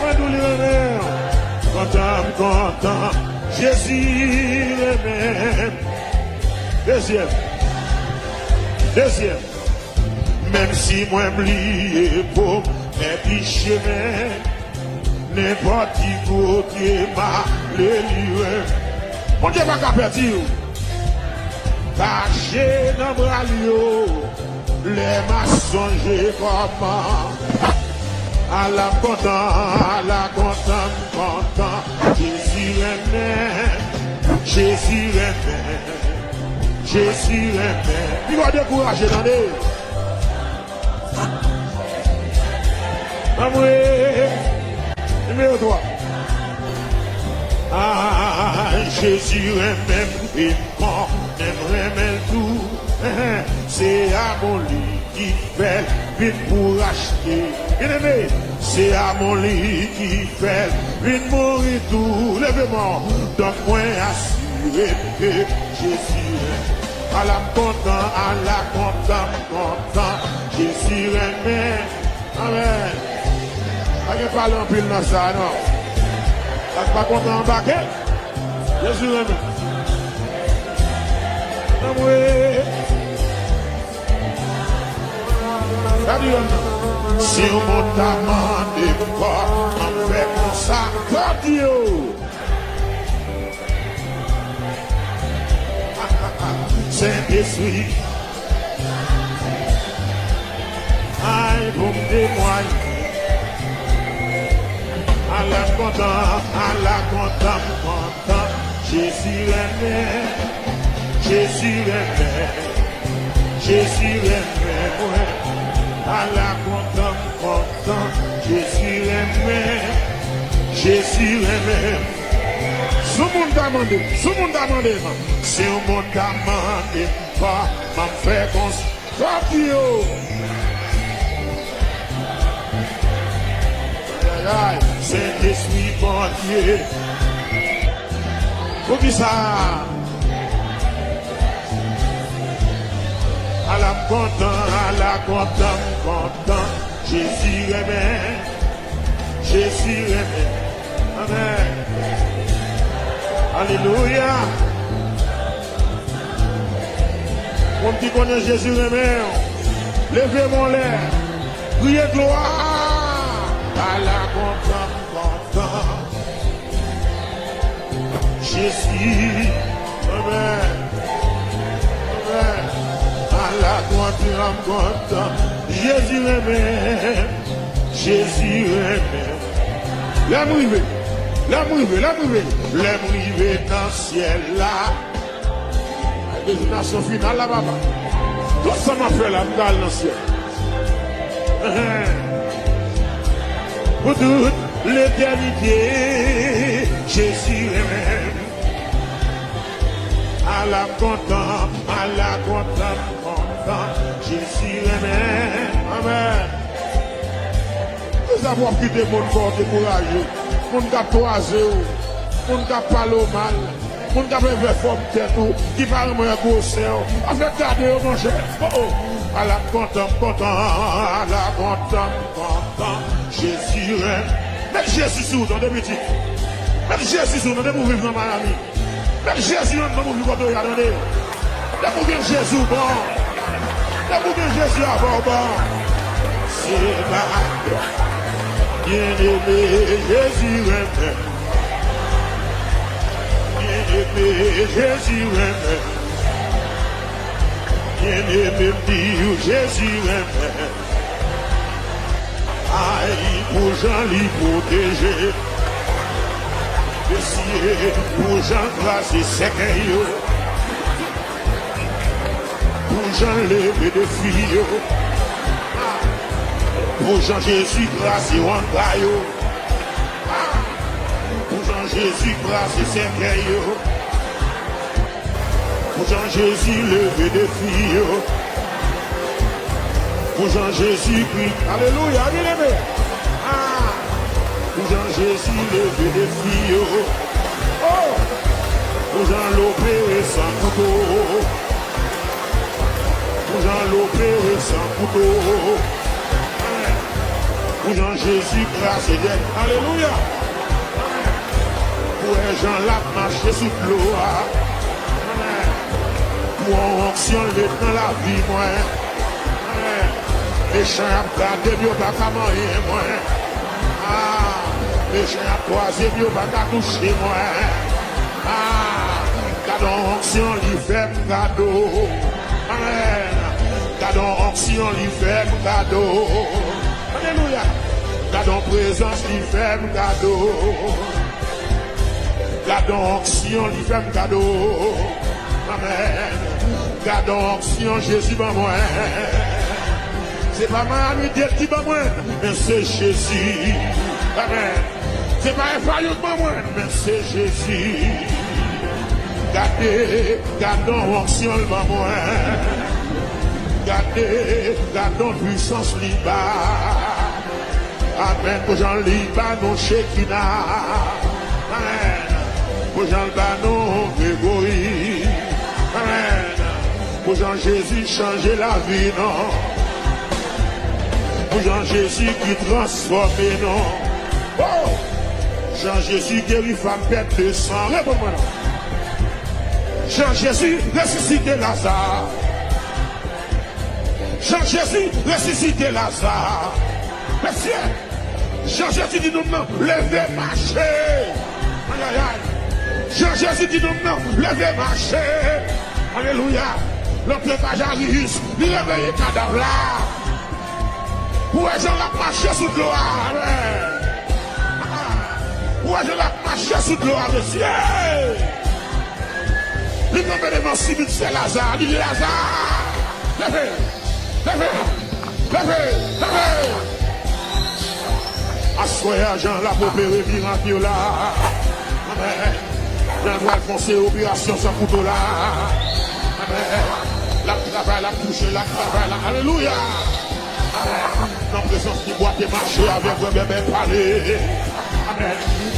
Moi, nous le content. Jésus est même. Deuxième. Même si moi m'oublié pour mes petits chemins, n'importe qui côté m'a le lieu. Mon Dieu va qu'à perdre. Caché dans bras les maçons comment. À à la content, Jésus aimé, Jésus aimé, Jésus aimé. Il va décourager dans les. Numéro 3. Ah, Jésus aime, il prend, aime tout. C'est à mon lit qui fait, vite pour acheter. Bien-aimé, c'est à mon lit qui fait, vite mourir tout. Levez-moi, donc moi assuré que Jésus aime. À la content, Jésus aime. Amen. Je ne parle pas en pile dans ça, non. Je ne suis pas content en baquet. Jésus aime. Si on t'a demandé quoi, on fait comme ça, Dieu. Saint-Esprit, aïe pour me témoigner. À la content, Jésus aimé, Jésus aimé, Jésus aimé, à la content, Jésus aimé, Jésus aimé. Sous mon demandé, si on m'a demandé pas, m'a fait constater. Saint-Esprit, bon Dieu. Pour qui ça? À la content, Jésus aimé, Jésus aimé. Amen. Alléluia. On qui connaît Jésus aimé, levez mon l'air, priez gloire. À la content, Jésus, amen, amen. À la content, Jésus aimé, Jésus aimé. L'amour rivé dans le ciel là. La destination finale là, papa. Tout ça m'a fait la dalle dans le ciel. Pour toute l'éternité, Jésus aime. À la content, Jésus aime. Amen. Nous avons quitté mon corps découragé. Mon gars toisé, mon gars parle mal, mon gars fait forme tête, qui parle moins grosse. En fait, gardez mon cher. À la content, Jésus aime. Mets Jésus sur dans des petits. Mets Jésus sur dans des mouvements dans Miami. Mets Jésus dans des mouvements quand on y a donné. Des mouvements Jésus bon. Des mouvements Jésus à bord bon. C'est pas bien-aimé Jésus aime. Bien-aimé Jésus aime. Bien-aimé Jésus aime. Aïe, pour Jean l'y protéger. Messieurs, pour Jean grâce et sécueil. Pour Jean lever de filles. Pour Jean Jésus grâce et wantaille. Pour Jean Jésus grâce et sécueil. Pour Jean Jésus lever de filles. Pour Jean Jésus Christ, alléluia, bien-aimé. Pour Jean Jésus levé des filles. Oh, pour Jean l'opéré sans couteau. Pour Jean l'opéré sans couteau. Pour Jean Jésus grâce et d'aide, alléluia. Pour Jean l'a marché sous l'eau. Pour onction le dans la vie, moi. Les chiens à garder, ils ne pas manger, moi. Les chiens à croiser, ils ne pas toucher, moi. Cadeau onction, il fait cadeau. Amen. Cadeau onction, il fait cadeau. Alléluia. Cadeau présence lui fait cadeau. Gardons onction lui fait cadeau. Amen. Gardons onction Jésus ben moi. C'est pas ma nuit qui ben moi, mais c'est Jésus. Amen. C'est pas un faillot ben moi, mais c'est Jésus. Gardons onction ben moi. Gardons puissance liba. Amen. Pour Jean liba non Shekina. Amen. Pour Jean liba non Grégory. Amen. Pour Jean Jésus changer la vie non. Pour Jean Jésus qui transforme non. Oh. Jean Jésus guérit femme perte de sang. Réponds-moi non. Jean Jésus ressuscité Lazare. Jean Jésus ressuscité Lazare. Monsieur, Jean Jésus dit nous non, levez marcher. Aïe aïe aïe. Jean Jésus dit nous non, levez marcher. Alléluia. L'autre Jarius, il réveille cadavre là. Où est-ce qu'on a marché sous de l'eau? Où est-ce qu'on a marché sous de l'eau, monsieur? Il m'a donné mon civil, c'est Lazare. Il dit Lazare. Levez. Assoyez Jean la pour opérer miracle là. Amen. Jean doit foncer opération sans couteau là. Amen. La travail, la touche, la travail là. Alléluia. Amen. Dans la présence qui boit et marcher avec le bébé parler. Amen.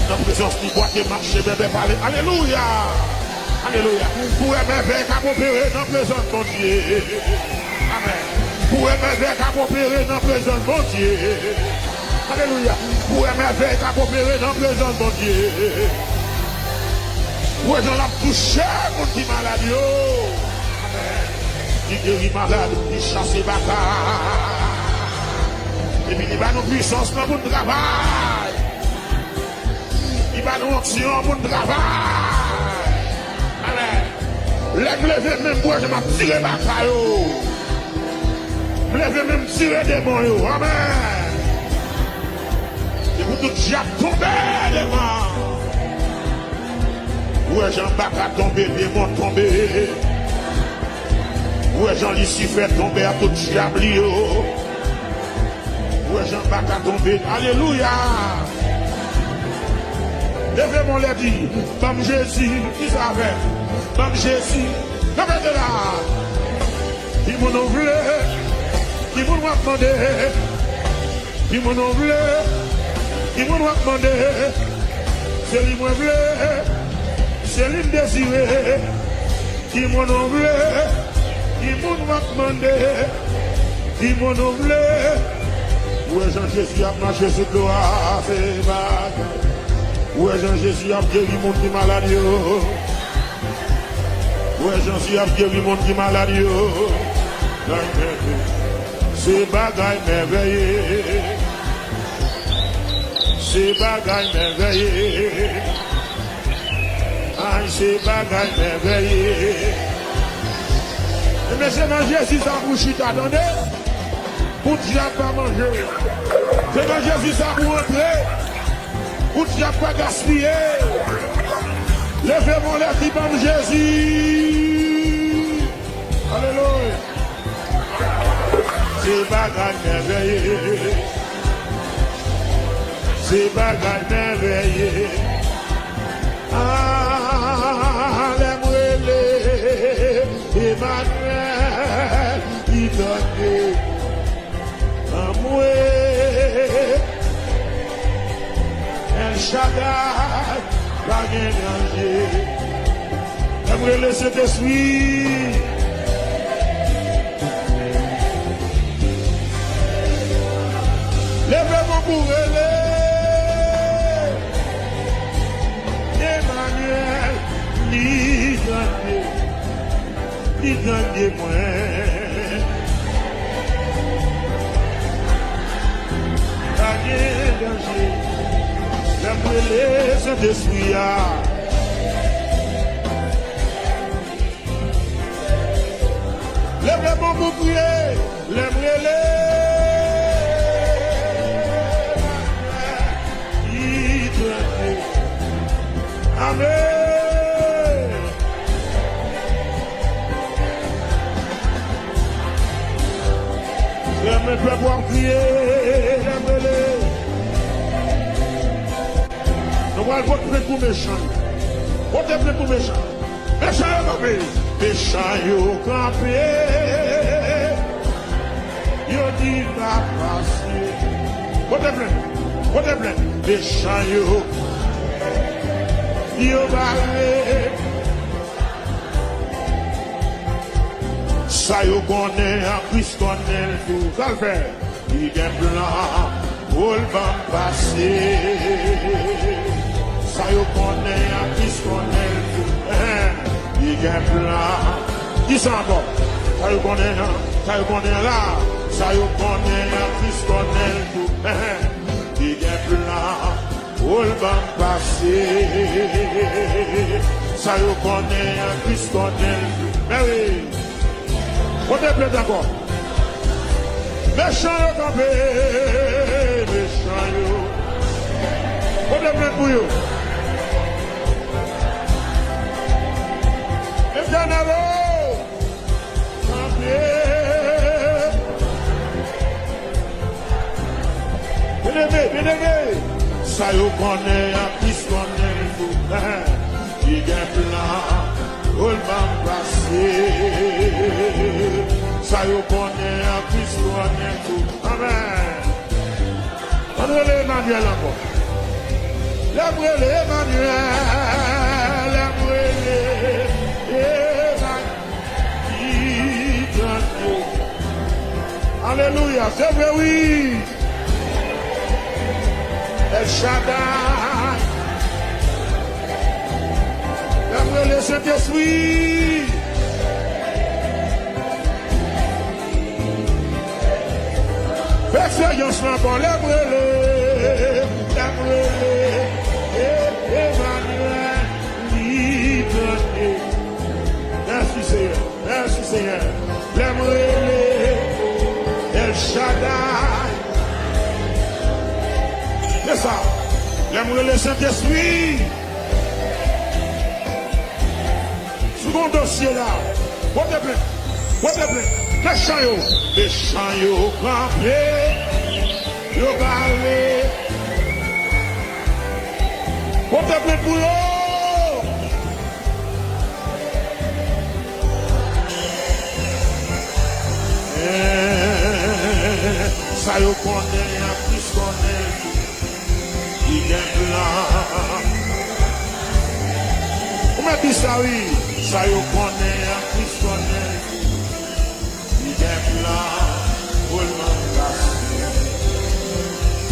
Dans la présence qui boit et marcher bébé parler. Alléluia. Alléluia. Pour aimer qu'à opérer dans la présence de Dieu. Amen. Pour aimer qu'à opérer dans la présence de Dieu. Alléluia. Pour aimer qu'à opérer dans la présence de Dieu. Pour aimer la toucher mon petit malade. Amen. Qui guérit malade, qui chasse les batailles. Et puis il va nous puissance dans mon travail. Il va nous action dans mon travail. Amen. Lève même moi, je m'ai tiré ma caillou. Lève même tirer des bons. Amen. Et vous tout diable tomber les mains. Où est Jean-Bac a tombé, démon tombé. Où est Jean-Lucifer tombé à tout diable. Où est Jean-Bac a tombé. Alléluia. Levez mon lait dit, comme Jésus, qui savait, comme Jésus, levez de là. Qui m'ont oublié, qui m'ont demandé, qui m'ont oublié, qui m'ont demandé, c'est lui m'ont oublié, c'est lui désiré, qui m'ont oublié, qui m'ont demandé, qui m'ont oublié. Où est Jean-Jésus a marché sur le doigt, c'est bague. Où est Jean-Jésus a guéri mon qui malade? Où est Jean-Jésus a guéri mon qui malade? C'est bagaille merveilleux. C'est bagaille merveilleux. Aïe, c'est bagaille merveilleux. Mais c'est dans Jésus ça bouche t'attendez. Pour diable pas manger. C'est dans Jésus ça pour entrer. Pour diable pas gaspiller. Levez mon lèvre qui parle Jésus. Alléluia. C'est bagaille merveilleux. C'est bagaille merveilleux. Alléluia. Emmanuel, il donne amoué. El Shaddai, pas de danger. Emmanuel, c'est esprit. Levez-moi pour elle. Emmanuel, il donne moi. Pas de danger. Emmanuel, c'est esprit. Levez-moi pour prier. Emmanuel. va le voter pour méchant. Votez pour méchant. Méchant yo campé. Méchant yo campé. Yo dit va passer. Votez plein. Méchant yo balé. Ça yo connaît, en plus connaît tout. Ça le fait. Il est blanc, pour le vent passer. Ça yo connaît, en plus connaît tout. Il est blanc. Qui ça encore? Ça yo connaît là. Ça yo connaît, en plus connaît tout. Il est blanc, pour le vent passer. Ça yo connaît, en plus connaît tout. Mais oui. On est plein d'accord. Méchant yo campé, méchant yo. On est plein pour yo. Éternel campé. Bien-aimé. Ça yo connaît, en plus connaît tout. Il est plein. All man passé, ça yo connaît, en plus connaît tout. Amen. On va l'Emmanuel encore. L'Emmanuel. Alléluia, c'est vrai, oui. El Shaddai. Le Saint-Esprit. Expérience pour Emmanuel, liberté. Merci Seigneur. L'Emmanuel, El Shaddai. C'est ça. L'Emmanuel, le Saint-Esprit. Second dossier là. What the play? Méchant yo campé, yo balé. What the play pour yo? Ça yo connaît, en plus connaît. Il est blanc. On m'a dit ça oui. Ça yo connaît, en plus connaît. Il est blanc, pour le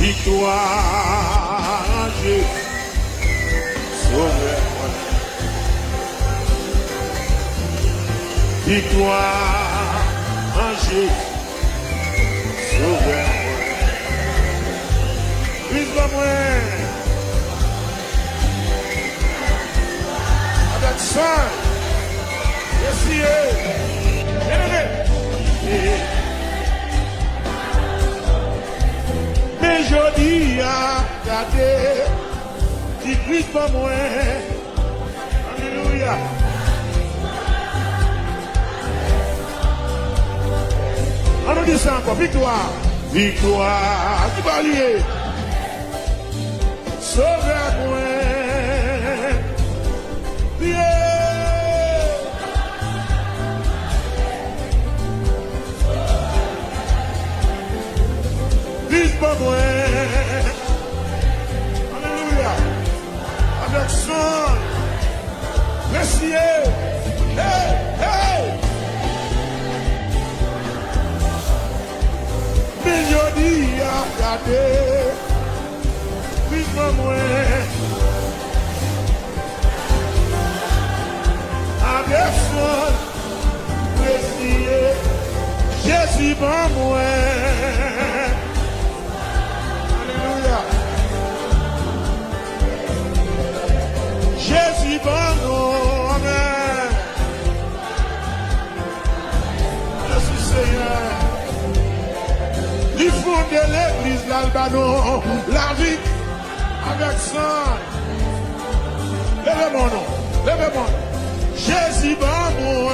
victoire en Jésus, sauveur. Victoire en Jésus, sauveur. Vive moi avec ça. Mais je dis à garder, qui prie pas moi. Alléluia. On nous dit ça encore, victoire. Victoire, qui va lier. Sauveur moi. Vive pas moi. Alléluia. Avec son. Merci. Hey. Mélodie à garder. Vive pas moi. Avec son. Merci. Jésus pas moi. Jésus bon nom, amen. Jésus Seigneur. Il fonde l'église l'Albano, la vie avec sang. Levez mon nom. Jésus bon nom.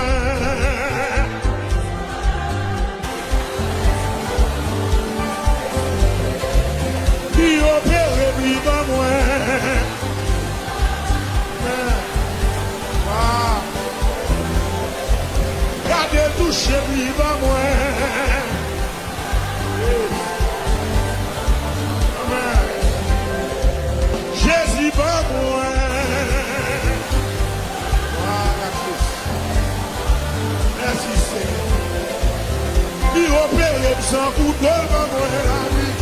Qui opère lui bon nom. opère sans coup de moi la vie.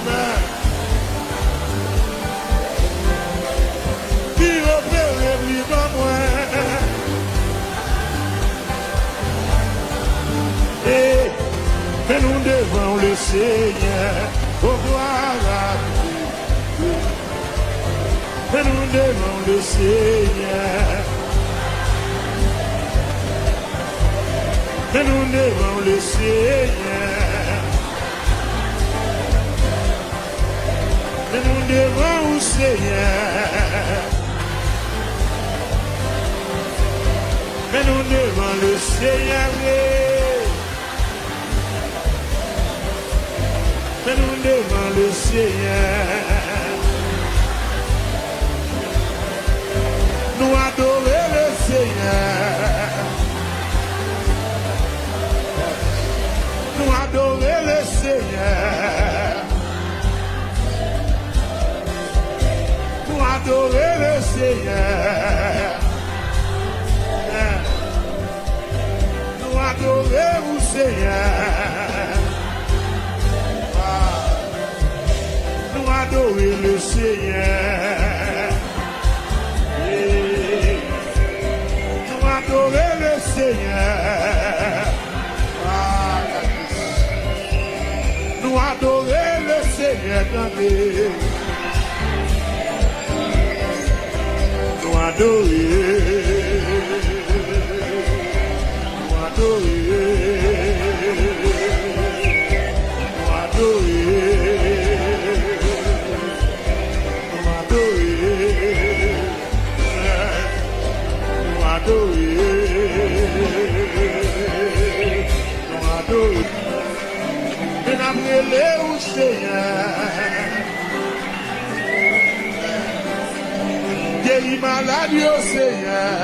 Amen. Qui opère vivant moi. Et mais nous devons le Seigneur, oh gloire à Dieu. Mais nous devons le Seigneur. Mais nous devons le Seigneur. Mais nous devons le Seigneur. Mais nous devons le Seigneur. Mais nous devons le Seigneur. Nous adorer le Seigneur. Nous adorer le Seigneur. Nous adorer le Seigneur. Nous adorer le Seigneur. Nous adorer le Seigneur. Nous adorer le Seigneur. Nous adorer le Seigneur. Nous adorer. Nous adorer. Et n'abrélé au Seigneur. Guéris maladie au Seigneur.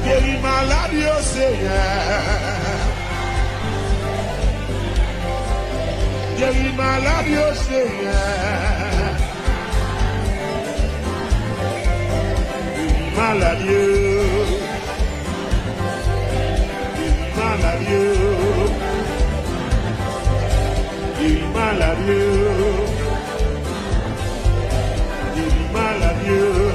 Guéris maladie au Seigneur. Guéris maladie au Seigneur. Guéris maladie. Il maladieux.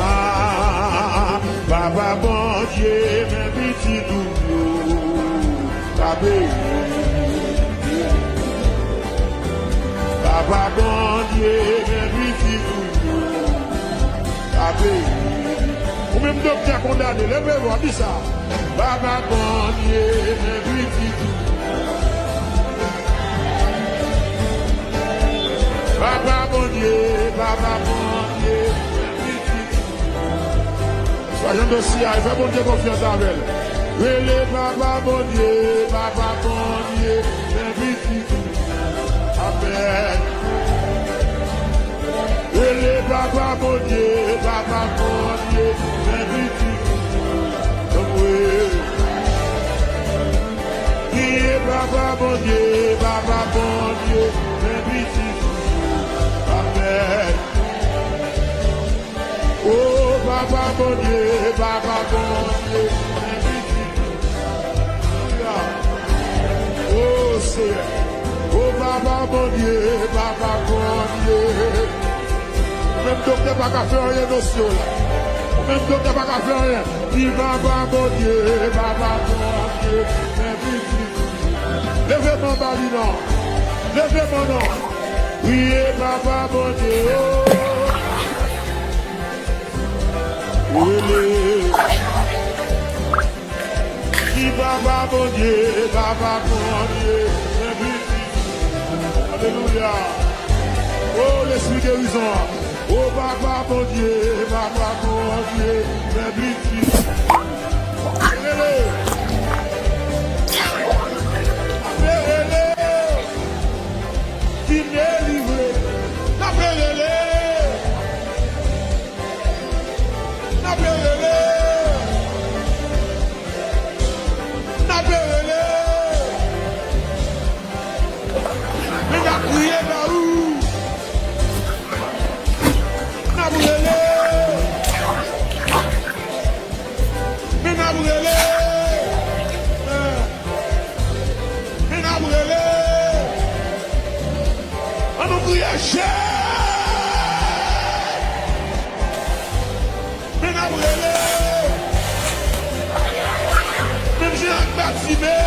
Ah, Papa bon Dieu, mes petits doudous, Papa bon Dieu, mes petits doudous, ou même docteur condamné, levez-vous, dis ça. Papa bon Dieu, mes petits doudous. Papa bon Dieu, soyons dossiers, fais bon Dieu confiance en elle. Relé Papa bon Dieu, Amen. Relé Papa bon Dieu, qui est Papa bon Dieu, Amen. Oh, Papa bon Dieu, oh, Seigneur. Oh, Papa bon Dieu, même docteur pas qu'à faire rien notion là. Même docteur pas qu'à faire rien. Dis Papa bon Dieu, levez mon balinon, levez mon nom. Oui, Papa bon Dieu. Dis Papa bon Dieu, Alléluia. Oh, l'esprit de guérison. Oh, Papa bon Dieu, qui m'est livré, n'appelez-le. Mais n'a crié là où? prier. Mais n'a brûlé. Même j'ai un bâtiment.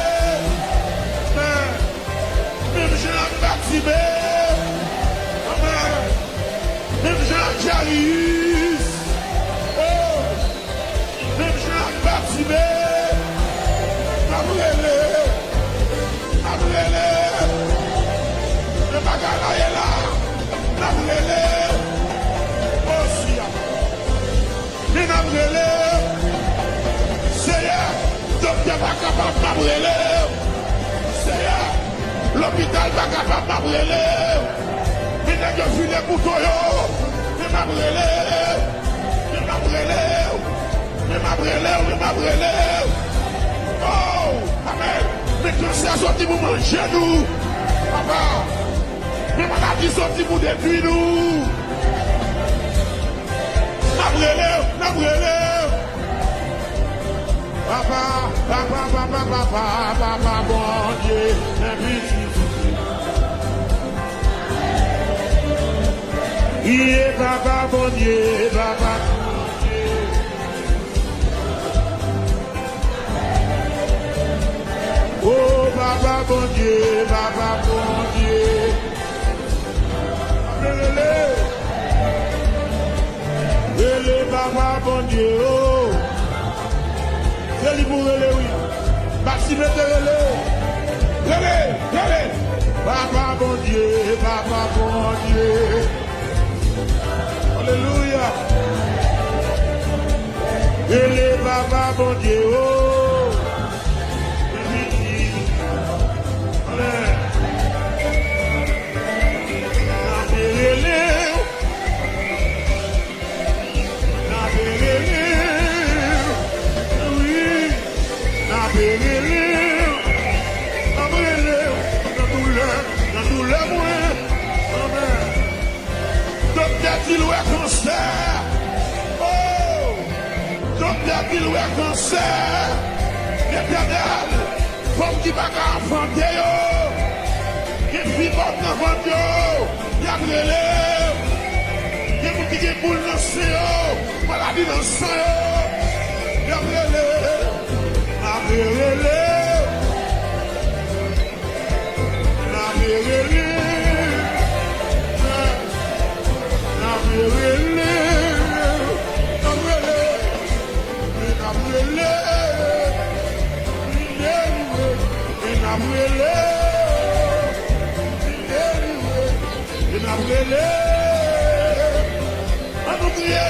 Même j'ai un bâtiment. Même j'ai un Jarius. Oh. Même j'ai un bâtiment. N'a brûlé. N'a brûlé. Le bagage est là. N'a brûlé. Aussi. Mais n'a brûlé. Seigneur, docteur pas capable de brûler. Seigneur, l'hôpital pas capable de brûler. Mais n'a que vu les boutons. Mais m'a brûlé. Mais m'a brûlé. Mais m'a brûlé. Mais m'a brûlé. Oh, amen. Mais quand c'est sorti pour manger nous. Papa. Mais maladie sorti pour détruire nous. N'a brûlé. N'a brûlé. Papa, papa, papa, papa, papa, bon Dieu, il est papa, bon Dieu, papa, bon Dieu. Oh, papa, bon Dieu, papa, bon Dieu. Appelez-le, papa, bon Dieu, oh. C'est lui pour relais, oui. Maxime de relais. Relais. Papa, bon Dieu, papa, bon Dieu. Alléluia. Relais, papa, bon Dieu, oh. Cancer. Oh, docteur qui loue cancer. L'éternel, comme qui va enfanter yo. Qui vit votre enfant yo. Y a brûlé. Y a qui qui boule dans le sang. Maladie dans le sang yo. Y a brûlé. A brûlé. A brûlé. À nous crier,